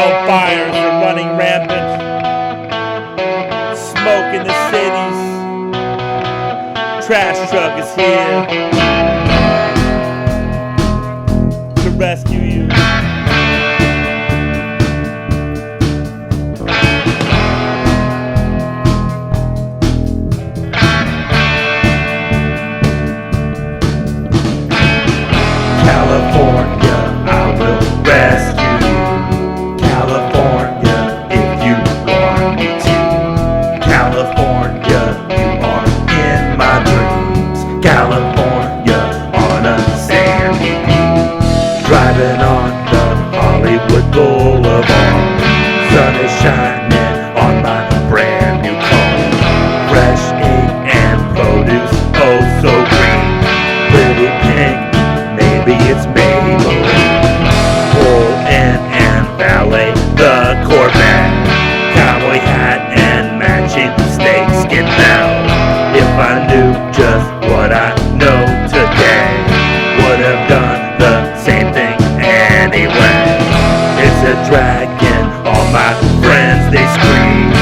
Wildfires are running rampant. Smoke in the cities. Trash truck is here to rescue you. California, I will rescue you. California, if you want me to. California, you are in my dreams. California, on a sandy beach. Driving on the Hollywood Boulevard. Sun is shining on my brand new car. Fresh ink and produce, oh so green. Pretty pink, maybe it's Maybelline. Pull in and valet the Corvette. Cowboy hat and matching snakeskin belt. If I knew just what I know today, would have done the same thing anyway. It's a dragon, all my friends they scream.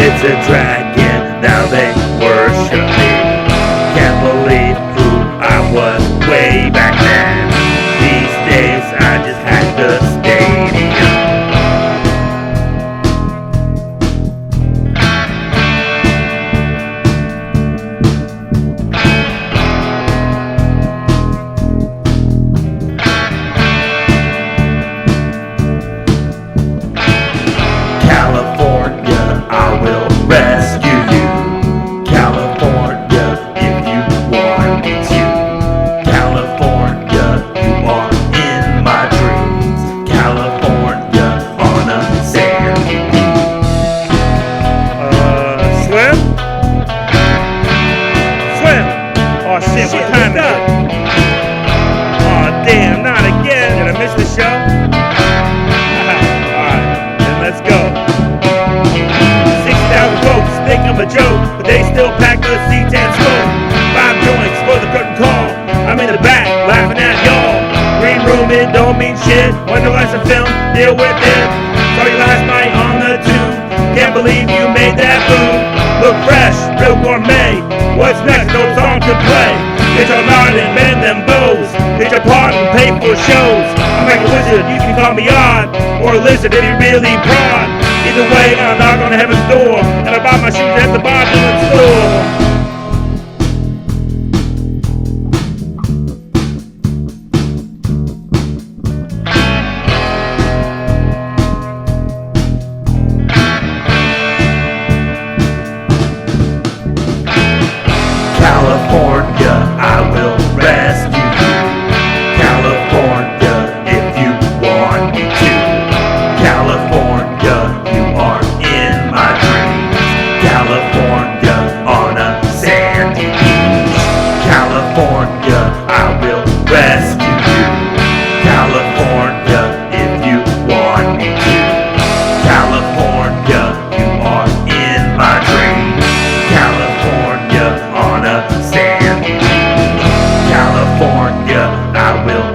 It's a dragon, now they worship me. Can't believe who I was way back then. These days I just had the stadium. California, I will rescue you. California, if you want me to. California, you are in my dreams. California, on a sandy beach. Slim? Slim! Oh shit, what time is it? Oh damn, not again. Did I miss the show? Alright, then let's go. 6,000 folks think I'm a joke, but they still pack the seats and smoke. 5 joints for the curtain call. I'm in the back, laughing at y'all. Green room, it don't mean shit. Wonder why some film, deal with it. Saw you last night on the tube. Can't believe you made that move. Look fresh, real gourmet. What's next? No song to play. Get your nod and bend them bows. Get your part and pay for shows. I'm like a wizard, you can call me odd. Or a lizard if you really broad. Either way, I'll knock on heaven's door. And I buy my shoes at the bodybuilding store. California, I will rescue you. California, if you want me to. California, you are in my dreams. California, on a sandy beach. California, I will rescue you. California, if you want me to. California, you are in my dreams. California, on a sandy beach. California, I will